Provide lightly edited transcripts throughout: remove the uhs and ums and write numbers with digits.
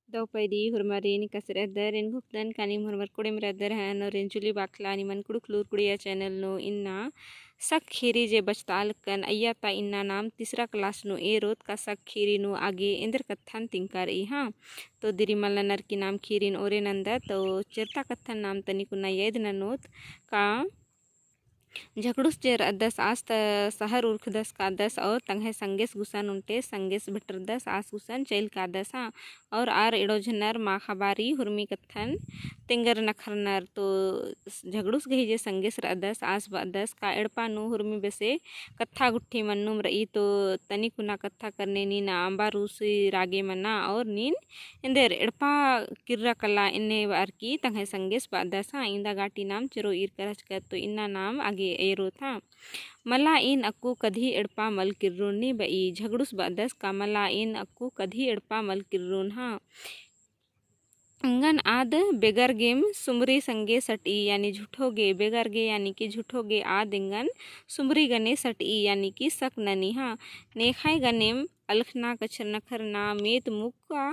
Daupaydi hurmarin kasredar in guptan kanim hurmar kudim radar han और इंचुली बाखला नि मन कुड़ुक लूर कुड़िया चैनल नो इन्ना सक खीरी जे बचताल कन अय्या ता इन्ना नाम तीसरा क्लास नो ए रोत का सक खीरी नो आगे इंदर कथन तिंकार ई हाँ तो दिरिमल नर की नाम खीरिन ओरे नंदा तो चिरता कथन नाम तनी कुना येद ननोत का झगड़ुस चेर दस आस सहर उर्ख दस का दस और तंगे संगेस गुसन उनटे संगेस भटर दस आस गुसन चैल का दस हाँ और आर इड़ोझनर माँ खबारी हुरमी कथन तिंगर नखरनर तो झगड़ुस गही जे संगेस दस आस दस का एड़पा नु हुरमी बेसे कत्था गुट्ठी मन्नुम रही तो तनी कुना कत्था करने नी ना अंबा रूसी रागे मना और नीन इंदेर एड़पा किर्रा कला इन्ने बार की तंगे संगेस दस हाँ इंदा गाटी नाम चिरो ईर करच कर तो इन्ना नाम आगे एरो था मला इन अक्कू कधी एड़पा मल किर्रून नी बई झगड़ुस बदस का मला इन अक्कू कधी एड़पा मल किर्रून हाँ अंगन आद बेगर गेम सुमरी संगे सटी यानी झूठोगे बेगर गे यानी कि झूठोगे आद इंगन सुमरी गने सटी यानी कि सक ननी हाँ नेखाय गनेम अलखना कचर नखरना मेत मुक्का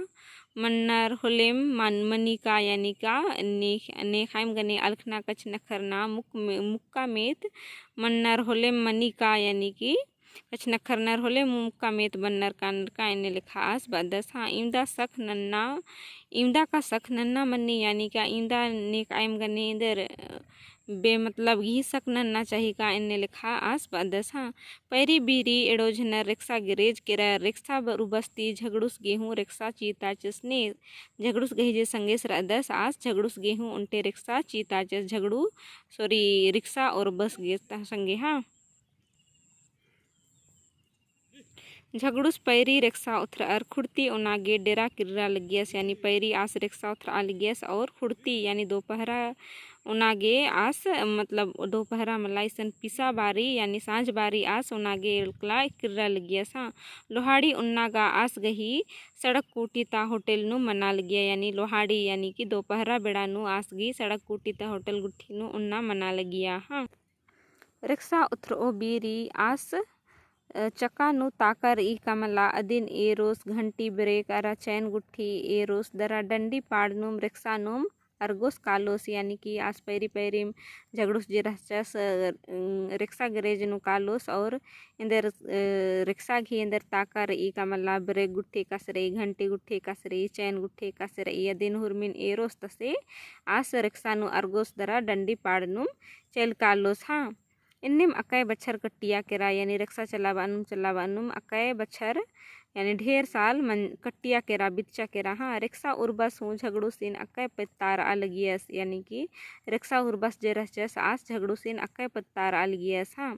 मन्नर होलेम मन मनिका यानी का नेखायम गने अलखना कच नखरना मुक्का मेत मन्नर होलेम मनिका यानी कि कच नखरनर होले मुक्का मेत बन्नर कानर का इन्हें लिखा आस बदस हाँ इमदा सख नन्ना इमदा का सख नन्ना मन्नी यानी का इंदा नेक आयम गने इधर बेमतलब ही सक नन्ना चाहिए का इन्हें लिखा आस बदस हाँ पैरी बीरी एड़ोझनर रिक्शा गिरेज केरा रिक्शा बरुबस्ती झगड़ुस गेहूँ रिक्शा चीता चसने झगड़ुस गही जे संगेस दस आस झगड़ुस गेहूँ उनटे रिक्शा चीता चस झगड़ू सॉरी रिक्शा और बस गे संगे हाँ झगड़ुस पैरी रिक्शा उथर और खुड़ती उनागे डेरा किर्रा लगियस यानी पैरी आस रिक्शा उथर आ लगियस और खुड़ती यानी दोपहरा उनागे आस मतलब दोपहरा मलाई सन पिसा बारी यानी सांझ बारी आस उनागे इलकला किर्रा लगियस हाँ लोहाड़ी उन्नागा आस गही सड़क कूटीता होटल नु मना लगिया यानी लोहाड़ी यानी कि दोपहरा बेड़ा नु आस गई सड़क कूटीता होटल गुट्ठी नु उन्ना मना लगिया हाँ रिक्शा उथर ओ बीरी आस चक्का नु ताकर ई कमला अदिन ए रोस घंटी ब्रेक अरा चैन गुट्ठी ए रोस दरा डंडी पाड़नुम रिक्शा नुम अर्गोस कालोस यानी कि आस पैरी पैरीम झगड़ुस जे रहचस रिक्शा गैरेज नु कालोस और इंदर रिक्शा घी इंदर ताकर ई कमला ब्रेक गुट्ठी कसरे घंटी गुट्ठी कसरे चैन गुट्ठी कसरे ई अदिन हुरमिन ए रोस तसे आस रिक्शा नु अर्गोस दरा डंडी पाड़नुम चैल कालोस हाँ इन्निम अकाय बच्छर कट्टिया केरा यानी रिक्शा चलावानुम अकाय बच्छर यानी ढेर साल मन कट्टिया केरा बिच्चा केरा हाँ रिक्शा उर्बस हूँ झगड़ू सीन अकाय पत्तार अलगियस यानी कि रिक्शा उर्बस जे रहचस आस झगड़ू सीन अकाय पत्तार अलगियस हाँ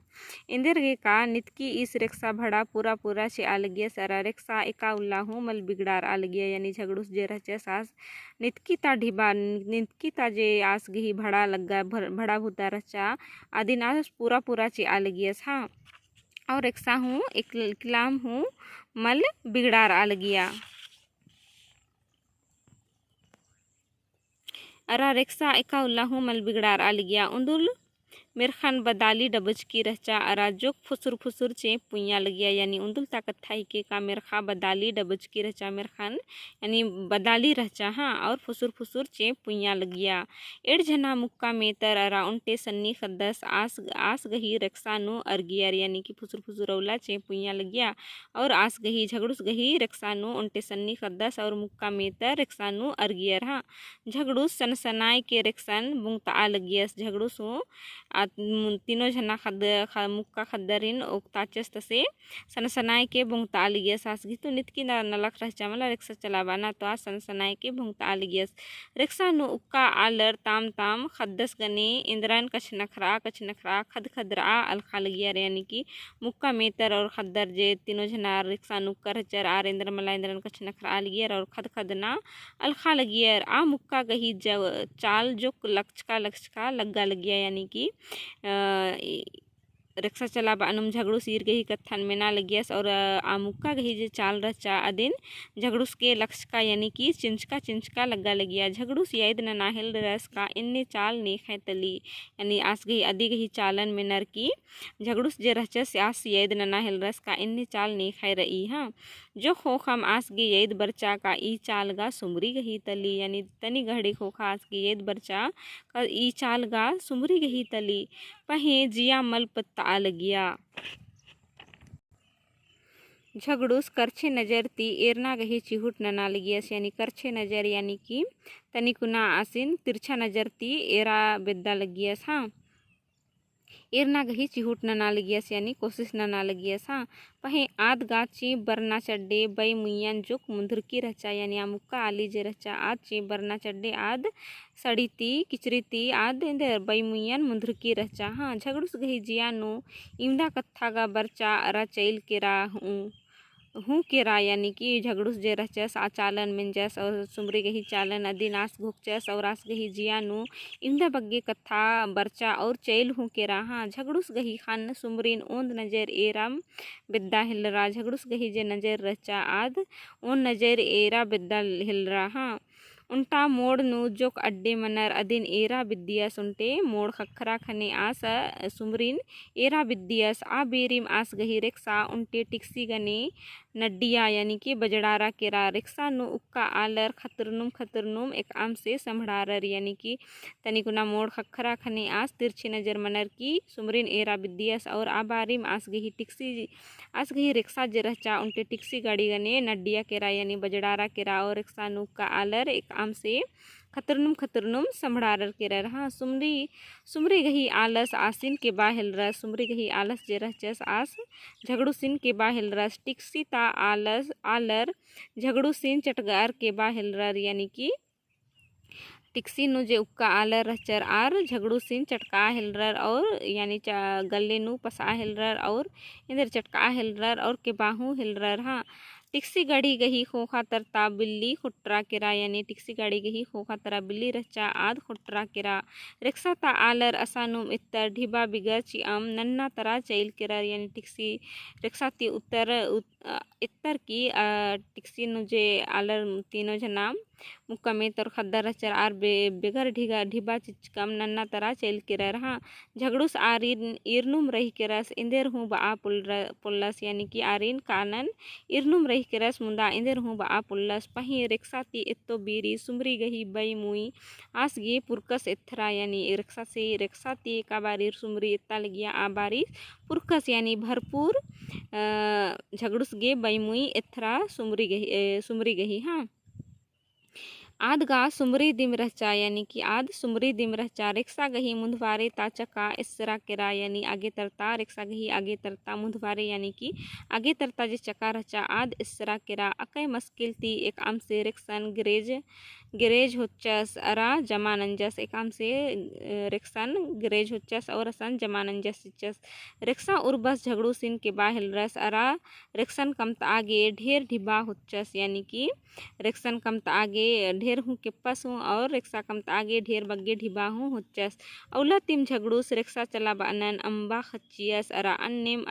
इंदिर गे का नितकी इस रिक्शा भड़ा पूरा पूरा चे अलगियस अरा रिक्शा एका उल्ला हूँ मल बिगड़ार अलगिया यानी झगड़ूस जे रहचस आस नितकीता ढिबा नितकीता जे आस गही भड़ा लग्गा भड़ा भूता रचा आदिन आस पूरा पूरा चे अलगियस हाँ और रिक्शा हूँ एक किलाम हूँ मल बिगड़ार आ लगिया अरा रिक्शा एका उल्ला हूँ मल बिगड़ार आ लगिया उंदुल मिरखान बदाली डबज की रहचा अरा जोक फुसुर फुसुर चे पुइया लगिया यानी उंदुल ताकत थाई के का मिरखा बदाली डबज की रहचा मिरखान यानी बदाली रहचा हाँ और फुसुर फुसुर चे पुइया लगिया एड़ झना मुक्का मेतर अरा उनटे सन्नी खद्दस आस आस गही रिक्शा नु अर्गियर यानी कि फुसुर फुसुरौला चे पुइया लगिया और आस गही झगड़ुस गही रिक्शा नु उनटे सन्नी खद्दस और मुक्का मेतर रिक्शा नु अर्गियर हाँ झगड़ुस सनसनाय के रिक्शन बुंगता आ लगियस झगड़ुस तीनों जना मुक्का खद्दरिन ओक्ताचस तसे सनसनाय के बुंगता आलिगियस आसगी तो नितकी नलक रह मला रिक्शा चलावाना तो आज सनसनाय के बुंगता आलिगियस रिक्शा नु उक्का आलर ताम ताम खद्दस गने इंद्रन कछ नखरा खद खदरा अलखा लगियर यानी कि मुक्का मेतर और खद्दर जे तीनों जना रिक्शा नु करचर आर इंद्र मला इंद्रन कछ नखरा आलिगियर और खद खदना अलखा लगियर आ मुक्का गही चाल जो लक्ष का लग्गा लगिया यानी कि रिक्शा चलाबा अनुम झगड़ू सीर गही कत्थन मेना लगियस और आमुक्का गही जे चाल रचा अदिन झगड़ूस के लक्ष्य का यानी कि चिंचका लग्गा लगिया झगड़ूस याद न नाहिल रस का इन्ने चाल ने तली यानी आस गही अधि गही चालन में नर की झगड़ूस जे रचस आस याद न नाहिल रस का इन्ने चाल ने खाई रही हाँ जो खोखम आस गे याद बरचा का ई चाल गा सुमरी गही तली यानी तनी गहड़ी खोखा आस गे याद बरचा का ई चाल गा सुमरी गही तली पहे जिया मल पत्ता आ लगिया झगड़ूस करछे नजर ती एरना गही चिहुट नना लगियस यानी करछे नजर यानी कि तनिकुना आसिन तिरछा नजर ती एरा बेद्दा लगियस हाँ एरना गही चिहुट नना लगियस यानी कोशिश नना लगियस हाँ पहे आद गाची बरना चड्डे बई मुयन जुक मुंधुरकी रचा यानी आमुक्का आली जे रचा आद ची बरना चड्डे आद सड़ी ती किचरी ती आद इंदर बई मुयन मुंधुरकी रचा हाँ झगड़ूस गही जिया नो इमदा कत्था गा बरचा अरा चैल केरा हूँ केरा यानी कि झगड़ूस जे रचस आचालन मिंजस और सुमरी गही चालन अदी नास घुकचस और आस गही जियानु इमदा बग्गे कत्था बरचा और चैल हूँ केरा हाँ झगड़ूस गही खान सुमरीन ओंद नजर एराम बिद्दा हिलरा झगड़ूस गही जे नजर रचा आद ओन नजर एरा बिद्दा हिलरा हाँ उल्टा मोड़ नु जोक अड्डे मनर अदिन एरा बिद्दियस उल्टे मोड़ खखरा खने आस सुमरीन एरा बिद्दियस आ बेरिम आस गही रिक्शा उल्टे टिक्सी गने नड्डिया यानी कि बजड़ारा केरा रिक्शा नु उक्का आलर खतरनुम एक आम से संभड़ारर यानी कि तनिकुना मोड़ खखरा खने आस तिरछी नजर मनर की सुमरीन एरा बिद्दियस और आ बारिम आस गही टिक्सी आस गही रिक्शा जे रचा उल्टे टिक्सी गाड़ी गने नड्डिया केरा यानी बजड़ारा केरा और रिक्शा नु उक्का आलर एक आम से खतरनुम संभड़ारर के रहा सुमरी गही आलस आसिन के बाहिल रस सुमरी गही आलस जे रहचस आस झगड़ू सिन के बाहिल रस टिक्सी ता आलस आलर झगड़ू सिन चटगार के बाहिल रर यानी कि टिक्सी नु जे उक्का आलर रचर आर झगड़ू सिन चटका हिलरर और यानी गले नु पसा हिलरर और इधर चटका हिलरर और के बाहू हिलरर हाँ टिक्सी गाड़ी गही खोखा तरता बिल्ली खुट्रा केरा यानी टिक्सी गाड़ी गही खोखा तरा बिल्ली रचा आद खुट्रा केरा रिक्शा ता आलर असानुम इत्तर ढिबा बिगर चिअम नन्ना तरा चैल केरा यानी टिक्सी रिक्शा ती इत्तर की टिक्सी नु जे आलर तीनों जना मुक्कमे तर खद्दर रचर आर बेगर ढिबा चिचकम नन्ना तरा चैल केरा रहा झगड़ूस आरिन इरनुम रही के रस इंदेर हूँ बा पुल्लस यानी कि आरिन कानन इरनुम रही के रस मुंदा इंदेर हूँ बा पुल्लस पही रिक्शा ती इत्तो बीरी सुमरी गही बई मुई आस गे पुरकस इत्थरा यानी रिक्शा ती का बारी सुमरी इत्ता लगिया आ बारी पुरकस यानी भरपूर झगड़ूस गे बई मुई इत्थरा सुमरी गही हाँ आद गा सुमरी दिम रचा यानी कि आद सुमरी दिम रचा रिक्शा गही मुंधवारे ताचका इसरा केरा यानी आगे तरता रिक्शा गही आगे तरता मुंधवारे यानी कि आगे तरता जे चका रचा आद इसरा केरा अकय मुश्किल ती एक आम से रिक्सन गिरेज होचस अरा जमानंजस एक आम से रिक्सन गिरेज होचस और असन जमानंजस सिचस रिक्शा उर्बस झगड़ू सिन के बाहिल रस अरा रिक्सन कमत आगे ढेर ढिबा होचस यानी कि रिक्सन कमत आगे ढेर हूँ किप्पस हूँ और रिक्शा कमत आगे ढेर बग्गे ढिबा हूँ होचस औला तिम झगड़ूस रिक्शा चला बानन अम्बा खच्चियस अरा अन्नेम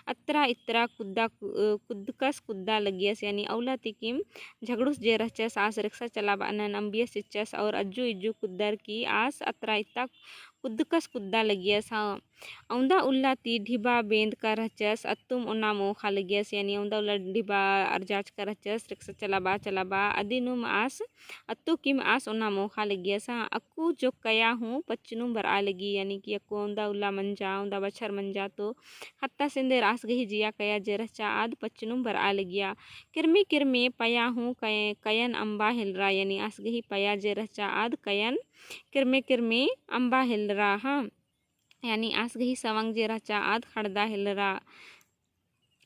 अत्रा इत्रा कुद्दकस कुद्दा लगियस यानी औला तिकिम झगड़ूस जे रहचस आस रिक्शा चला बानन अम्बियस इच्चस और अज्जू इज्जू कुद्दर की आस अत्रा इत्ता कुद्दकस कुद्दा लगियस हाँ औंदा उल्ला ती ढिबा बेंद का रहचस अत्तुम उन्ना मोखा लगियस यानी औंदा उल्ला ढिबा अर्जाच का रहचस रिक्शा चलाबा अदिनुम आस अत्तु किम आस उन्ना मोखा लगियस हाँ अक्कू जो कया हूँ पच्चनुम बर आ लगी यानी कि अक्कू औंदा उल्ला मंजा औंदा बछर मंजा तो हत्ता सिंदे रास गही जिया कया जे रहचा आद पच्चनुम बर आ लगिया किरमे पया हूँ कयन अम्बा हिलरा यानी आस गही पया जे रहचा आद कयन किरमे अम्बा हिलरा हाँ यानी आस गही सवंग जे रचा आद खड़दा हिलरा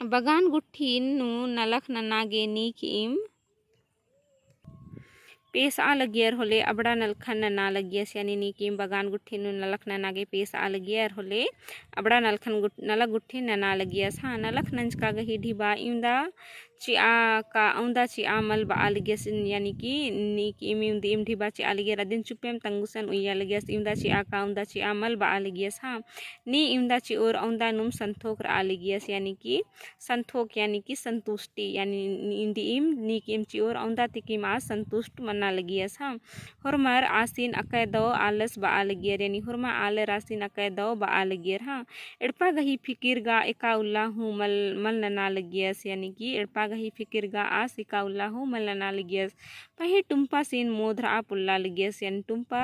बगान गुट्ठीन नु नलख ननागे नीक इम पेस आ लगियर होले अबड़ा नलखन ना लगियस यानी नीकिम बगान गुट्ठी नु नलख ननागे पेस आ लगियर होले अबड़ा नलख गुट्ठी नना लगियस हाँ नलख नंज का गही ढिबा इमदा चिआ का औंदा चिआ मल बा आलिगेस यानी कि नीक इम दी इम ढिबा चिआ लिगे रदिन चुपेम तंगुसन उया लिगेस इमदा चिआ का औंदा चिआ मल बा आलिगेस हाँ नी इमदा ची और औंदा नुम संथोक रा आलिगेस यानी कि संथोक यानी कि संतुष्टि यानी इंदी इम नीक इम ची और औंदा तिकिम आ संतुष्ट मना लगियस हाँ हुरमर आसीन अकै दो आलस बा आलिगियर यानी हुरमा आले रासीन अकै दो बा आलिगियर हाँ एड़पा गही फिकिर गा एका उल्ला हूँ मल नना लगियस यानी कि एड़पा गही फिकिर गा आस एका उल्ला हूँ मल नना लगियस पही टुम्पा सीन मोधरा आ पुल्ला लगियस यानी टुम्पा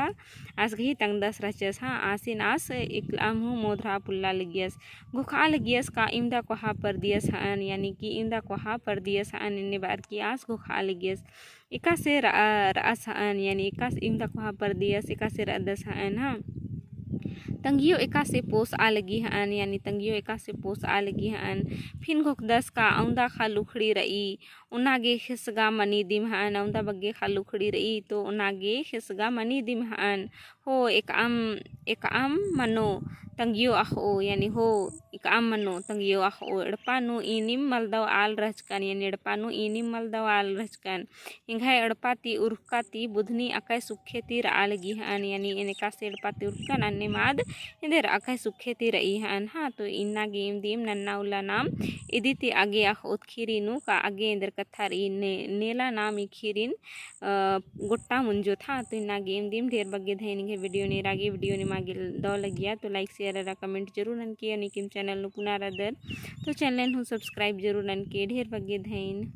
आस गही तंगदस रचस हाँ आसीन आस एक हूँ मोधरा पुल्ला लगियस गुखा लगियस का इमदा को हा पर दियस हन यानी कि इमदा को हा पर दियस हन इन्ने बार की आस गुखा लगियस एका से रअस हन यानी एका इमदा को हा पर दियस एका से रअदस हन हाँ तंगियो एका से पोस आ लगी हन यानी तंगियो एका से पोस आ लगी हन फिन घोक दस का औंदा खा लुखड़ी रही उनागे खिसगा मनी दिम हन औंदा बग्गे खा लुखड़ी रही तो उनागे खिसगा मनी दिम हन हो एक आम मनो तंगियो आहो यानी हो एक आम मनो तंगियो आहो एड़पानु इनिम मलदव आल रचकन यानी एड़पानु इनिम मलदव आल रचकन इंघाय एड़पाती उर्काती बुधनी अकै सुखे तीर आलगी हन यानी इनका से एड़पाती उर्कन अन्य माद इंदर अकै सुखे तीर ई हन हाँ तो इन्ना गेम दीम नन्ना उल्ला नाम इदिति आगे आहोत खीरिनु का आगे इंदर कथार नेला नाम खीरिन गोट्टा मुंजो था तो इन्ना गेम दीम ढेर बग्गे धैनिंगे वीडियो ने रागे वीडियो ने मागे दो लगिया तो लाइक शेयर रा कमेंट जरूर ननके निकिम चैनल नु पुनारा दर तो चैनल हूँ सब्सक्राइब जरूर ननके ढेर बग्गे धैन।